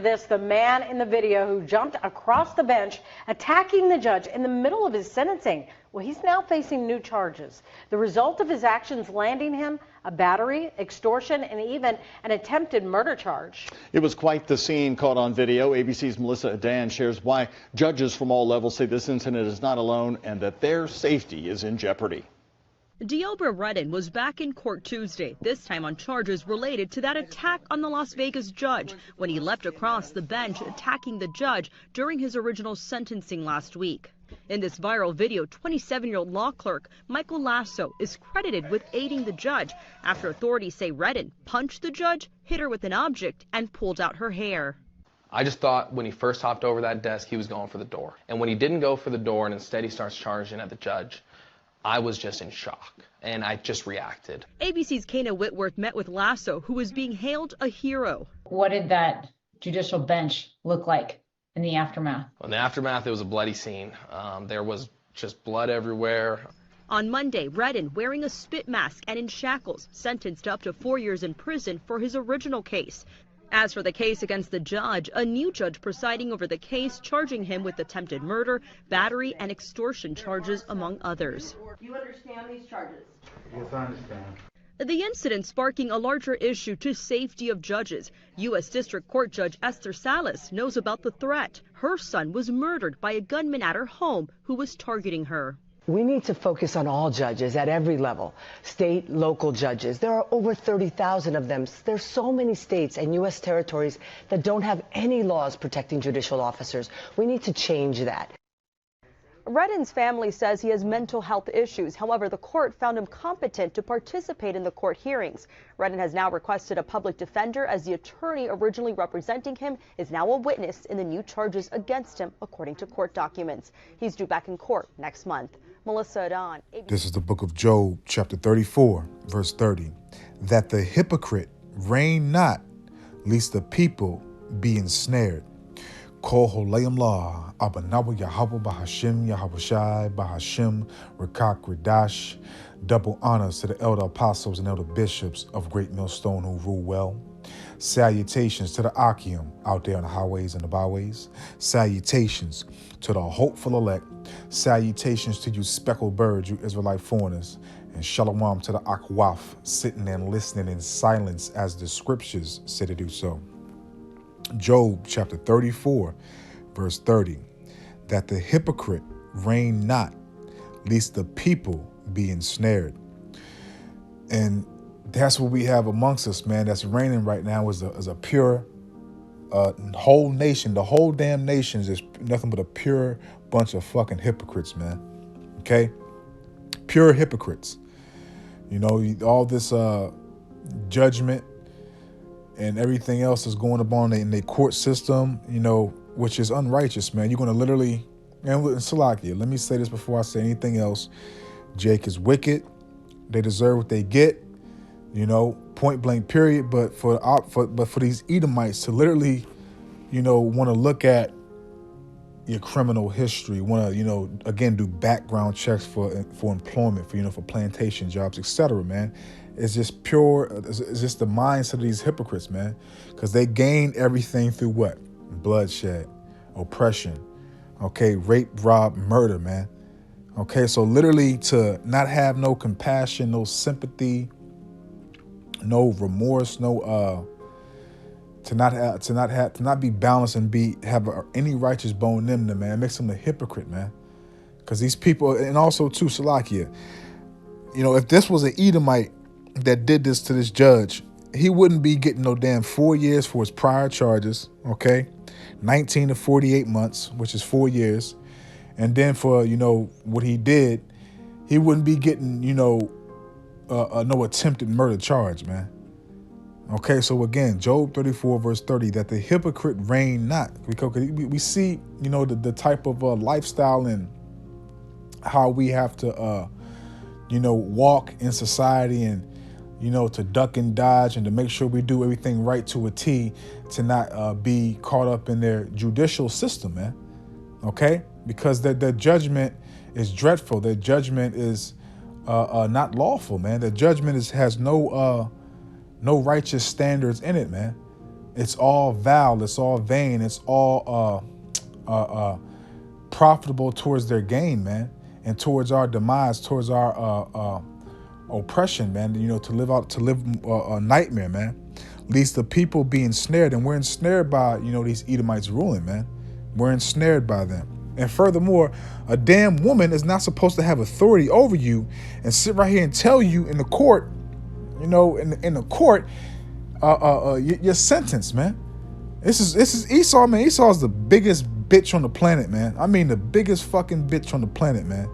this, the man in the video who jumped across the bench, attacking the judge in the middle of his sentencing. Well, he's now facing new charges. The result of his actions landing him a battery, extortion, and even an attempted murder charge. It was quite the scene caught on video. ABC's Melissa Adan shares why judges from all levels say this incident is not alone and that their safety is in jeopardy. Deobra Redden was back in court Tuesday, this time on charges related to that attack on the Las Vegas judge when he leapt across the bench, attacking the judge during his original sentencing last week. In this viral video, 27-year-old law clerk Michael Lasso is credited with aiding the judge after authorities say Redden punched the judge, hit her with an object, and pulled out her hair. I just thought when he first hopped over that desk, he was going for the door. And when he didn't go for the door and instead he starts charging at the judge, I was just in shock, and I just reacted. ABC's Kana Whitworth met with Lasso, who was being hailed a hero. What did that judicial bench look like in the aftermath? In the aftermath, it was a bloody scene. There was just blood everywhere. On Monday, Redden, wearing a spit mask and in shackles, sentenced up to 4 years in prison for his original case. As for the case against the judge, a new judge presiding over the case, charging him with attempted murder, battery, and extortion charges, among others. You understand these charges? Yes, I understand. The incident sparking a larger issue to safety of judges. U.S. District Court Judge Esther Salas knows about the threat. Her son was murdered by a gunman at her home who was targeting her. We need to focus on all judges at every level, state, local judges. There are over 30,000 of them. There's so many states and U.S. territories that don't have any laws protecting judicial officers. We need to change that. Redden's family says he has mental health issues. However, the court found him competent to participate in the court hearings. Redden has now requested a public defender as the attorney originally representing him is now a witness in the new charges against him, according to court documents. He's due back in court next month. Melissa Adan. This is the book of Job, chapter 34, verse 30. That the hypocrite reign not, lest the people be ensnared. Kol holayim la, abanawa Yahweh bahashim Yahawashi bahashim Rakak Ridash. Double honors to the elder apostles and elder bishops of Great Millstone who rule well. Salutations to the Akim out there on the highways and the byways. Salutations to the hopeful elect. Salutations to you speckled birds, you Israelite foreigners. And shalom to the Akwaf, sitting and listening in silence as the scriptures say to do so. Job chapter 34, verse 30. That the hypocrite reign not, lest the people be ensnared. And that's what we have amongst us, man, that's reigning right now is a pure whole nation. The whole damn nation is just nothing but a pure bunch of fucking hypocrites, man. Okay? Pure hypocrites. You know, all this judgment and everything else is going upon in the court system, you know, which is unrighteous, man. You're going to literally, and Salakia, let me say this before I say anything else. Jake is wicked. They deserve what they get. You know, point blank, period. But for these Edomites to literally, you know, want to look at your criminal history, want to, you know, again, do background checks for employment, for, you know, for plantation jobs, etc., man. It's just pure, it's just the mindset of these hypocrites, man. Because they gain everything through what? Bloodshed, oppression, okay, rape, rob, murder, man. Okay, so literally to not have no compassion, no sympathy, no remorse, no to not be balanced and have any righteous bone in them, man, it makes them a hypocrite, man. Because these people, and also too, Salakia, you know, if this was an Edomite that did this to this judge, he wouldn't be getting no damn 4 years for his prior charges, okay? 19 to 48 months, which is 4 years. And then for, you know, what he did, he wouldn't be getting, you know, no attempted murder charge, man. Okay, so again, Job 34, verse 30, that the hypocrite reign not. Because we see, you know, the type of lifestyle and how we have to, you know, walk in society and, you know, to duck and dodge and to make sure we do everything right to a T, to not be caught up in their judicial system, man. Okay? Because their judgment is dreadful. Their judgment is not lawful, man. Their judgment has no righteous standards in it, man. It's all foul. It's all vain. It's all profitable towards their gain, man, and towards our demise, towards our oppression, man. You know, to live a nightmare, man. Leads the people be ensnared, and we're ensnared by, you know, these Edomites ruling, man. We're ensnared by them. And furthermore, a damn woman is not supposed to have authority over you and sit right here and tell you in the court, you know, in the court, your sentence, man. This is Esau, man. Esau's the biggest bitch on the planet, man. I mean, the biggest fucking bitch on the planet, man.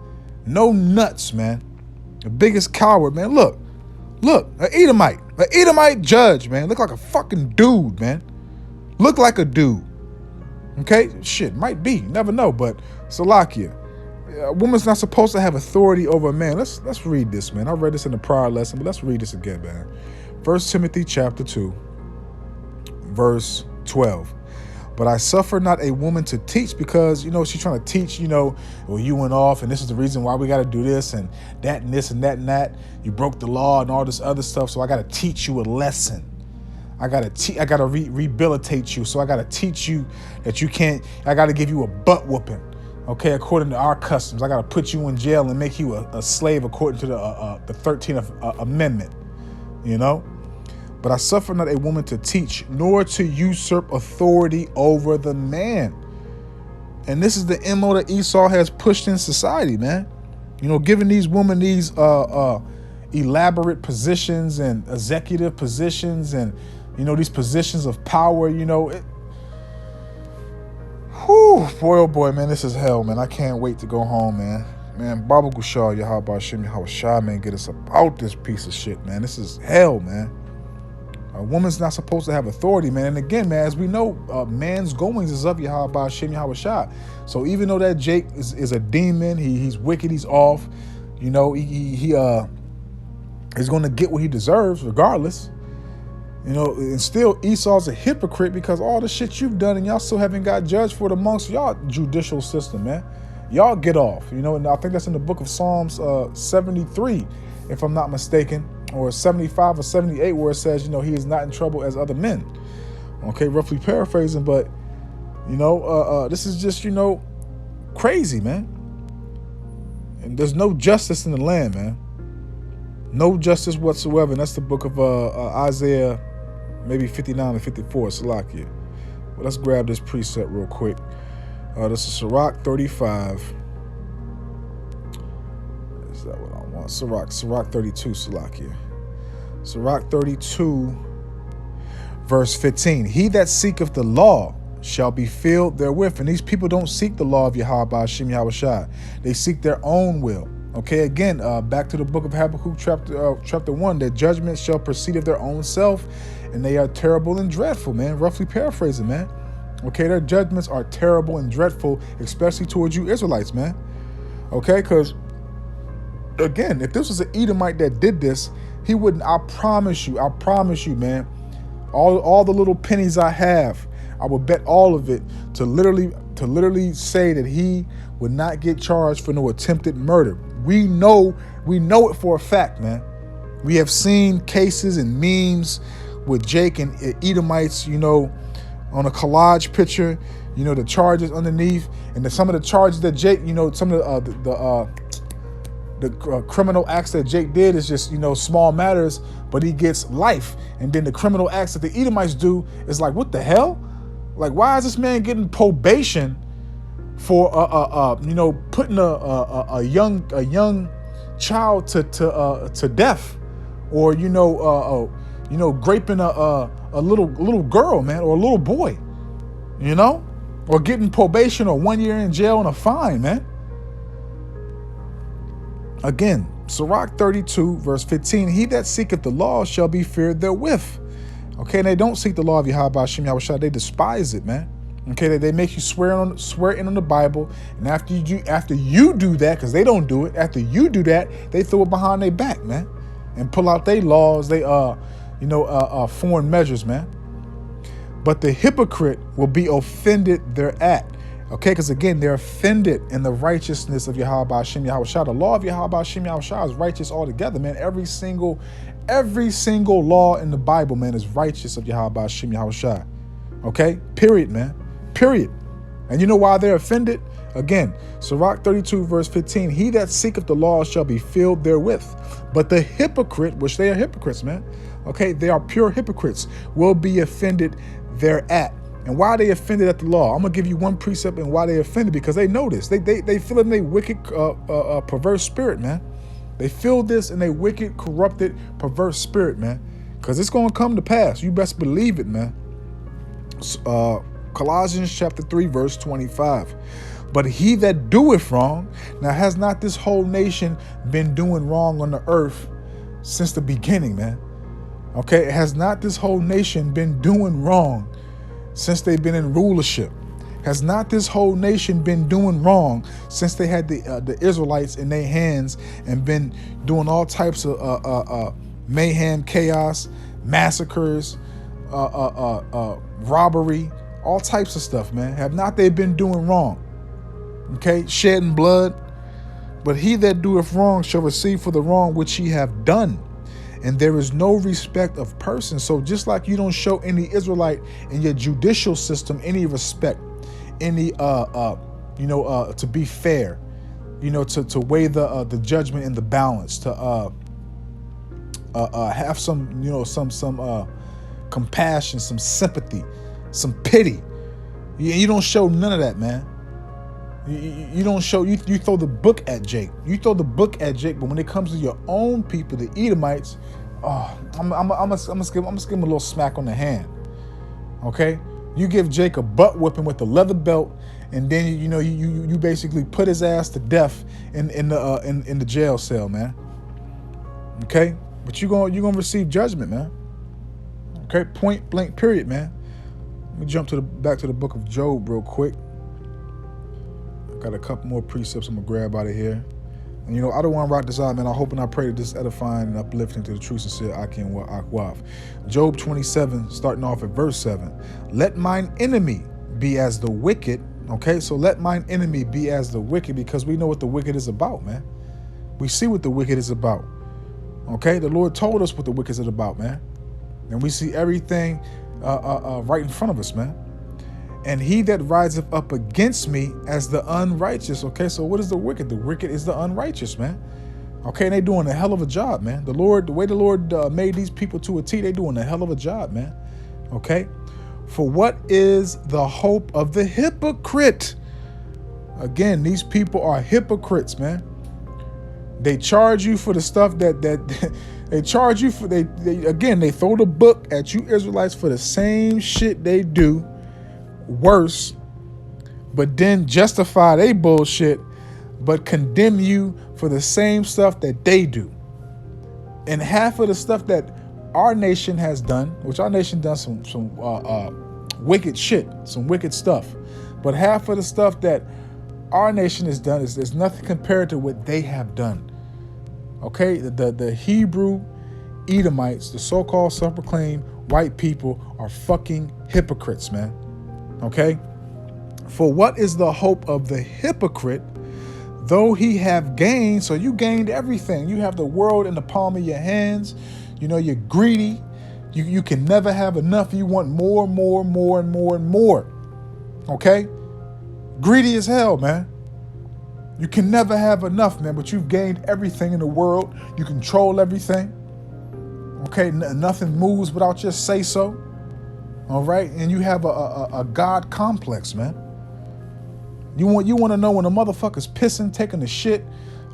No nuts, man. The biggest coward, man. Look, an Edomite judge, man. Look like a fucking dude, man. Look like a dude. Okay, shit, might be, never know, but Salakia, a woman's not supposed to have authority over a man. Let's read this, man. I read this in the prior lesson, but let's read this again, man. 1 Timothy chapter 2, verse 12. But I suffer not a woman to teach, because, you know, she's trying to teach, you know, well, you went off and this is the reason why we got to do this and that and this and that and that. You broke the law and all this other stuff, so I got to teach you a lesson. I gotta rehabilitate you. So I gotta teach you that you can't. I gotta give you a butt whooping, okay? According to our customs, I gotta put you in jail and make you a slave according to the 13th Amendment, you know. But I suffer not a woman to teach, nor to usurp authority over the man. And this is the MO that Esau has pushed in society, man. You know, giving these women these elaborate positions and executive positions and, you know, these positions of power, you know. Boy, oh boy, man, this is hell, man. I can't wait to go home, man. Man, Baba Gushal, Yahweh Hashem, Yahweh Shah, man, get us about this piece of shit, man. This is hell, man. A woman's not supposed to have authority, man. And again, man, as we know, man's goings is of Yahweh Hashem, Yahweh Shah. So even though that Jake is a demon, he's wicked, he's off, you know, he is going to get what he deserves regardless. You know, and still Esau's a hypocrite, because all the shit you've done and y'all still haven't got judged for it amongst y'all judicial system, man. Y'all get off, you know, and I think that's in the book of Psalms 73, if I'm not mistaken, or 75 or 78, where it says, you know, he is not in trouble as other men. Okay, roughly paraphrasing, but, you know, this is just, you know, crazy, man. And there's no justice in the land, man. No justice whatsoever. And that's the book of Isaiah, maybe 59 and 54, Salakia. Well, let's grab this precept real quick. This is Sirach 35. Is that what I want? Sirach 32, Salakia. Sirach 32, verse 15. He that seeketh the law shall be filled therewith. And these people don't seek the law of Yahweh Hashem Yahweh Shai. They seek their own will. Okay, again, back to the book of Habakkuk, chapter 1, their judgments shall proceed of their own self, and they are terrible and dreadful, man. Roughly paraphrasing, man. Okay, their judgments are terrible and dreadful, especially towards you Israelites, man. Okay, because, again, if this was an Edomite that did this, he wouldn't, I promise you, man, all the little pennies I have, I would bet all of it to literally say that he would not get charged for no attempted murder. We know it for a fact, man. We have seen cases and memes with Jake and Edomites, you know, on a collage picture, you know, the charges underneath, and some of the charges that Jake, you know, some of the criminal acts that Jake did is just, you know, small matters, but he gets life. And then the criminal acts that the Edomites do is like, what the hell? Like, why is this man getting probation for you know, putting a young child to death, or you know, graping a little girl, man, or a little boy, you know, or getting probation or 1 year in jail and a fine, man. Again, Sirach 32, verse 15. He that seeketh the law shall be feared therewith. Okay, and they don't seek the law of Yahweh Hashem Yahweh Shai. They despise it, man. Okay, they make you swear in on the Bible, and after you do that, because they don't do it, after you do that, they throw it behind their back, man, and pull out their laws, foreign measures, man. But the hypocrite will be offended thereat. Okay, because again, they're offended in the righteousness of Yahweh Hashem Yahweh Shai. The law of Yahweh Hashem Yahweh Shai is righteous altogether, man. Every single Every single law in the Bible, man, is righteous of Yahweh Hashem Yahushua. Okay? Period, man. Period. And you know why they're offended? Again, Sirach 32 verse 15, he that seeketh the law shall be filled therewith. But the hypocrite, which they are hypocrites, man. Okay, they are pure hypocrites, will be offended thereat. And why are they offended at the law? I'm gonna give you one precept and why they offended, because they know this. They feel it in their wicked, perverse spirit, man. They feel this in their wicked, corrupted, perverse spirit, man. Because it's gonna come to pass. You best believe it, man. Colossians chapter 3, verse 25. But he that doeth wrong, now has not this whole nation been doing wrong on the earth since the beginning, man? Okay, has not this whole nation been doing wrong since they've been in rulership? Has not this whole nation been doing wrong since they had the Israelites in their hands and been doing all types of mayhem, chaos, massacres, robbery, all types of stuff, man? Have not they been doing wrong? Okay, shedding blood. But he that doeth wrong shall receive for the wrong which he have done. And there is no respect of persons. So just like you don't show any Israelite in your judicial system any respect, any to be fair, to weigh the judgment in the balance, to have some compassion, some sympathy, some pity. You don't show none of that, man. You don't show, you throw the book at Jake. You throw the book at Jake, but when it comes to your own people, the Edomites, I'm gonna give him a little smack on the hand. Okay? You give Jake a butt whipping with a leather belt, and then you basically put his ass to death in the jail cell, man. Okay? But you're gonna receive judgment, man. Okay? Point blank, period, man. Let me jump back to the book of Job real quick. Got a couple more precepts I'm gonna grab out of here. And I don't want to rock this out, man. I hope and I pray that this is edifying and uplifting to the true, sincere Akin wa Akwaf. Job 27, starting off at verse 7. Let mine enemy be as the wicked. Okay, so let mine enemy be as the wicked, because we know what the wicked is about, man. We see what the wicked is about. Okay, the Lord told us what the wicked is about, man. And we see everything right in front of us, man. And he that riseth up against me as the unrighteous. Okay, so what is the wicked? The wicked is the unrighteous, man. Okay, and they doing a hell of a job, man. The way the Lord made these people to a T, they doing a hell of a job, man. Okay, for what is the hope of the hypocrite? Again, these people are hypocrites, man. They charge you for the stuff that they charge you for. They throw the book at you Israelites for the same shit they do. Worse, but then justify they bullshit, but condemn you for the same stuff that they do. And half of the stuff that our nation has done, which our nation done some wicked shit, some wicked stuff, but half of the stuff that our nation has done is nothing compared to what they have done. Okay, the Hebrew Edomites, the so-called self-proclaimed white people, are fucking hypocrites, man. Okay, for what is the hope of the hypocrite, though he have gained? So you gained everything. You have the world in the palm of your hands. You're greedy. You can never have enough. You want more, more, more, and more, and more. Okay, greedy as hell, man. You can never have enough, man. But you've gained everything in the world. You control everything. Okay, nothing moves without your say so. All right, and you have a God complex, man. You want to know when a motherfucker's pissing, taking a shit,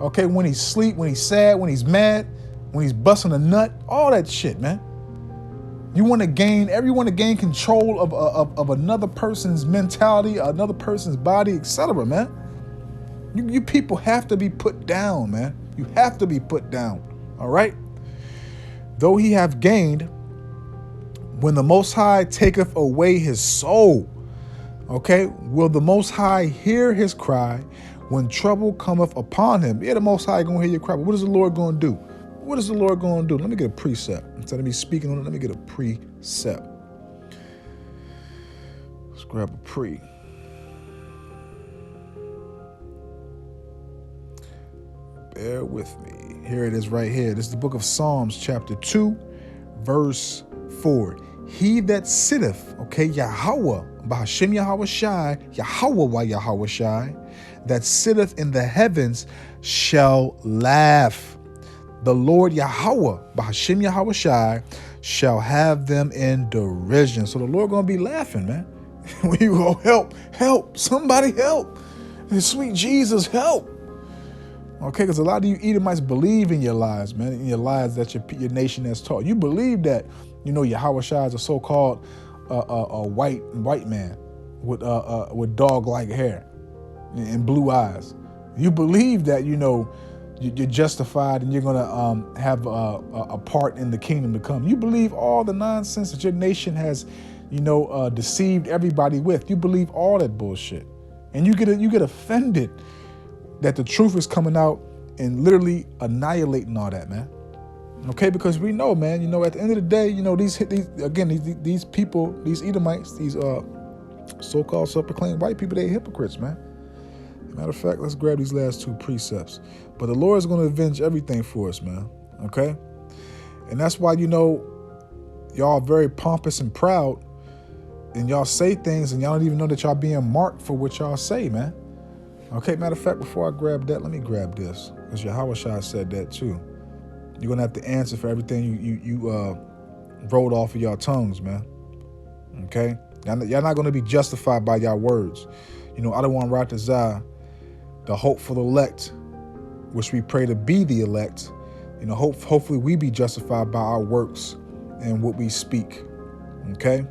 okay, when he's asleep, when he's sad, when he's mad, when he's busting a nut, all that shit, man. You want to gain control of another person's mentality, another person's body, etc., man. You people have to be put down, man. You have to be put down, all right? Though he have gained, when the Most High taketh away his soul, okay, will the Most High hear his cry when trouble cometh upon him? Yeah, the Most High going to hear your cry, but what is the Lord going to do? What is the Lord going to do? Let me get a precept. Instead of me speaking on it, let me get a precept. Let's grab a pre. Bear with me. Here it is right here. This is the book of Psalms, chapter 2, verse 4. He that sitteth, okay, Yahweh, Bahashim Yahweh Shai, Yahweh wa Yahweh Shai, that sitteth in the heavens shall laugh. The Lord Yahweh, Bahashim Yahweh Shai, shall have them in derision. So the Lord gonna be laughing, man. When you go, help, somebody help. Sweet Jesus, help. Okay, because a lot of you Edomites believe in your lies, man, in your lies that your nation has taught. You believe that, you know, Yahweh Shai is a so-called a white man with dog-like hair and blue eyes. You believe that, you know, you're justified and you're gonna have a part in the kingdom to come. You believe all the nonsense that your nation has, you know, deceived everybody with. You believe all that bullshit, and you get offended that the truth is coming out and literally annihilating all that, man. Okay, because we know, man, you know, at the end of the day, you know, these people, these Edomites, these so-called self-proclaimed white people, they hypocrites, man. Matter of fact, let's grab these last two precepts. But the Lord is going to avenge everything for us, man. Okay? And that's why, you know, y'all are very pompous and proud, and y'all say things and y'all don't even know that y'all being marked for what y'all say, man. Okay, matter of fact, before I grab that, let me grab this, because Yahweh Shai said that too. You're going to have to answer for everything you rolled off of y'all tongues, man. Okay? Y'all not going to be justified by y'all words. You know, I don't want to write the the hopeful elect, which we pray to be the elect. You know, hopefully we be justified by our works and what we speak. Okay?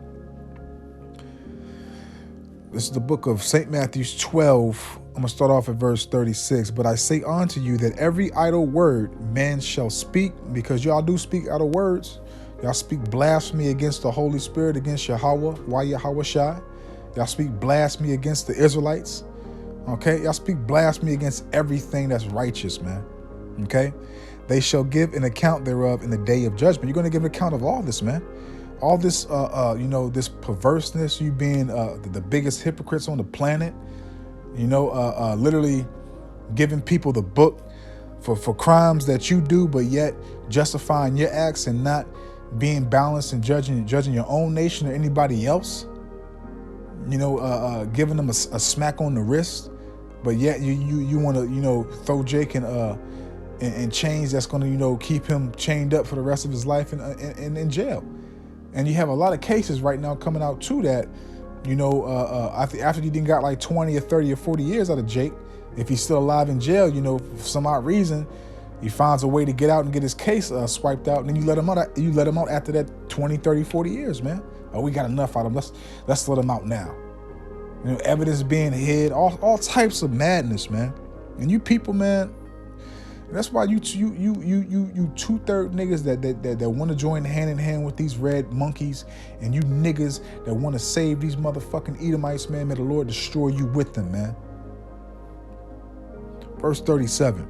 This is the book of St. Matthew 12. I'm going to start off at verse 36. But I say unto you that every idle word man shall speak, because y'all do speak idle words. Y'all speak blasphemy against the Holy Spirit, against Yahweh, why Yahweh Shai. Y'all speak blasphemy against the Israelites. Okay? Y'all speak blasphemy against everything that's righteous, man. Okay? They shall give an account thereof in the day of judgment. You're going to give an account of all this, man. All this, you know, this perverseness, you being the biggest hypocrites on the planet. You know, literally giving people the book for crimes that you do, but yet justifying your acts and not being balanced and judging your own nation or anybody else. You know, giving them a smack on the wrist, but yet you want to, you know, throw Jake in chains that's going to, you know, keep him chained up for the rest of his life in jail. And you have a lot of cases right now coming out too that, you know, after you didn't got like 20 or 30 or 40 years out of Jake, if he's still alive in jail, you know, for some odd reason, he finds a way to get out and get his case swiped out, and then you let him out. You let him out after that 20, 30, 40 years, man. Oh, we got enough out of him. Let's let him out now. You know, evidence being hid, all types of madness, man. And you people, man, that's why you 2/3 niggas that want to join hand in hand with these red monkeys, and you niggas that want to save these motherfucking Edomites, man. May the Lord destroy you with them, man. Verse 37.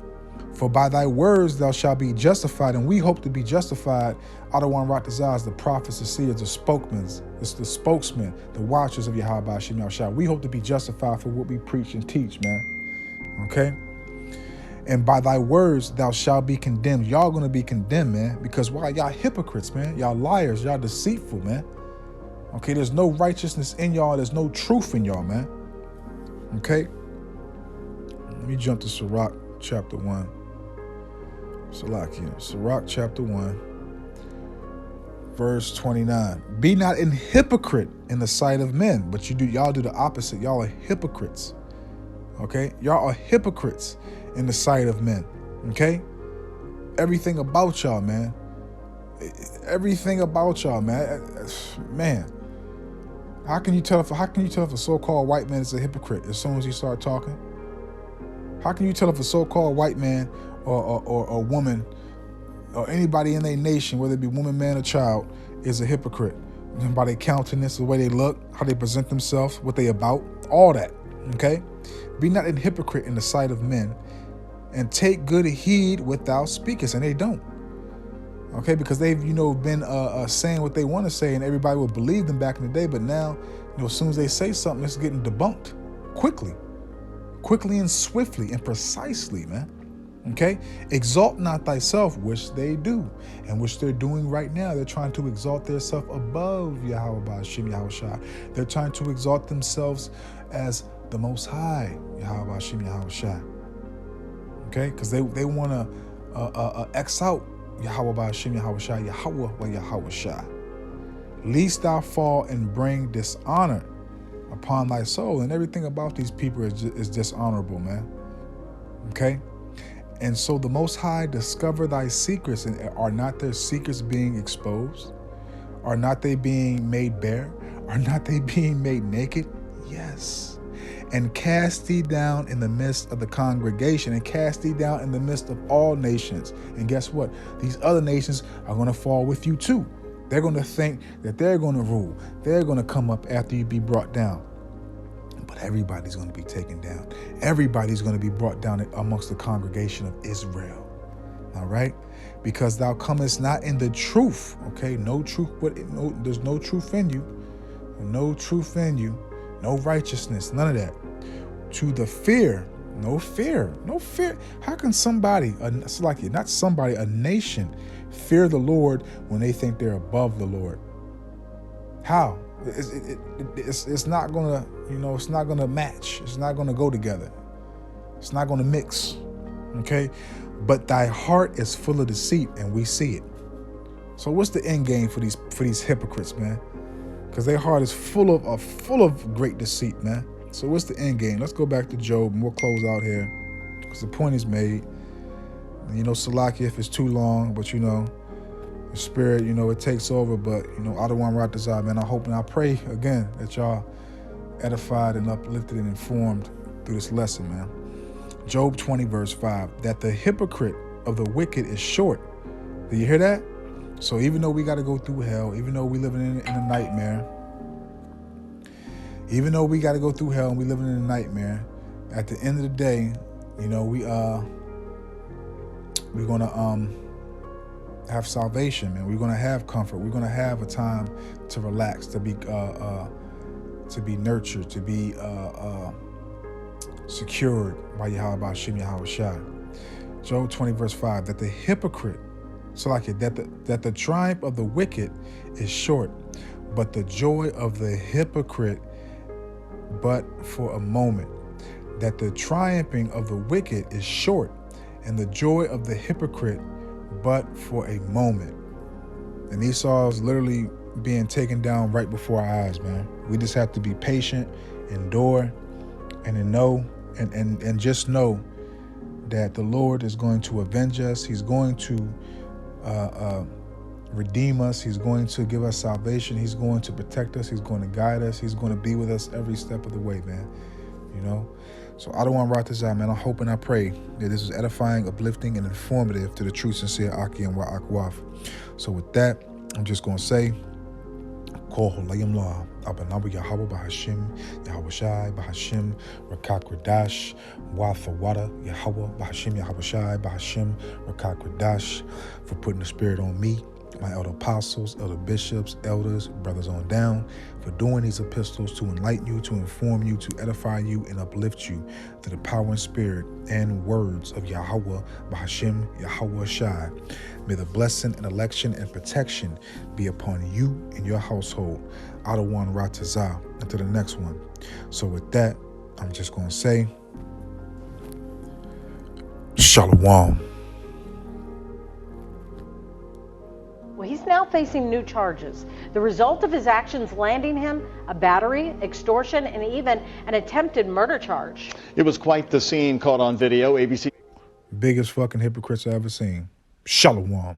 For by thy words thou shalt be justified, and we hope to be justified. Adawan Ratazaz, the prophets, the seers, the spokesmen, the watchers of Yahweh Shem Yahushua. We hope to be justified for what we preach and teach, man. Okay? And by thy words thou shalt be condemned. Y'all gonna be condemned, man. Because why? Y'all hypocrites, man. Y'all liars. Y'all deceitful, man. Okay? There's no righteousness in y'all. There's no truth in y'all, man. Okay? Let me jump to Sirach chapter 1. Sirach chapter 1, verse 29. Be not an hypocrite in the sight of men, but y'all do the opposite. Y'all are hypocrites. Okay? Y'all are hypocrites in the sight of men. Okay? Everything about y'all, man. Everything about y'all, man. Man. How can you tell if a so-called white man is a hypocrite as soon as you start talking? How can you tell if a so-called white man or a woman or anybody in their nation, whether it be woman, man, or child, is a hypocrite? By their countenance, the way they look, how they present themselves, what they about, all that, okay? Be not an hypocrite in the sight of men, and take good heed what thou speakest, and they don't. Okay, because they've, you know, been saying what they want to say, and everybody will believe them back in the day, but now, you know, as soon as they say something, it's getting debunked quickly and swiftly and precisely, man. Okay? Exalt not thyself, which they do, and which they're doing right now. They're trying to exalt themselves above Yahweh Ba'ashim Yahushua. They're trying to exalt themselves as the Most High, Yahweh Ba'ashim Yahushua. Okay? Because they want to X out Yahweh Ba'ashim Yahushua, Yahweh wa Yahushua. Lest thou fall and bring dishonor upon thy soul. And everything about these people is dishonorable, man. Okay? And so the Most High discover thy secrets. And are not their secrets being exposed? Are not they being made bare? Are not they being made naked? Yes. And cast thee down in the midst of the congregation, and cast thee down in the midst of all nations. And guess what? These other nations are going to fall with you too. They're going to think that they're going to rule. They're going to come up after you be brought down. But everybody's going to be taken down. Everybody's going to be brought down amongst the congregation of Israel. All right? Because thou comest not in the truth. Okay? No truth, there's no truth in you. No truth in you. No righteousness. None of that. To the fear. No fear. No fear. How can somebody, not somebody, a nation, fear the Lord when they think they're above the Lord? How? It's not gonna, it's not gonna match. It's not gonna go together. It's not gonna mix. Okay? But thy heart is full of deceit, and we see it. So what's the end game for these hypocrites, man? Because their heart is full of great deceit, man. So what's the end game? Let's go back to Job, and we'll close out here, because the point is made. Salaki, if it's too long, but the spirit, it takes over. But I don't want to write this out, man. I hope and I pray again that y'all edified and uplifted and informed through this lesson, man. Job 20 verse 5, that the hypocrite of the wicked is short. Do you hear that? So even though we got to go through hell, even though we living in a nightmare, even though we got to go through hell and we living in a nightmare, at the end of the day, we're gonna have salvation, man. We're gonna have comfort. We're gonna have a time to relax, to be nurtured, to be secured by Yahweh Ba'ashim Yahushua. Job 20 verse 5, that the hypocrite, that the triumph of the wicked is short, but the joy of the hypocrite but for a moment. That the triumphing of the wicked is short, and the joy of the hypocrite but for a moment. And Esau is literally being taken down right before our eyes, man. We just have to be patient, endure, and just know that the Lord is going to avenge us. He's going to redeem us. He's going to give us salvation. He's going to protect us. He's going to guide us. He's going to be with us every step of the way, man. So I don't want to write this out, man. I hope and I pray that this is edifying, uplifting, and informative to the true, sincere Aki and Wa'akwaf. So with that, I'm just going to say, Kol Holayim La, Abanabu Yahweh Bahashim, Yahweh Shai, Bahashim, Rakakradash, Wathawada, Yahweh, Bahashim, Yahweh Shai, Bahashim, Rakakradash, for putting the spirit on me, my elder apostles, elder bishops, elders, brothers on down, for doing these epistles to enlighten you, to inform you, to edify you, and uplift you to the power and spirit and words of Yahweh, Bahashim, Yahweh Shai. May the blessing and election and protection be upon you and your household. Adawan Ratazah, until the next one. So with that, I'm just going to say, Shalom. Well, he's now facing new charges. The result of his actions landing him a battery, extortion, and even an attempted murder charge. It was quite the scene caught on video. ABC. Biggest fucking hypocrites I ever seen. Shalom.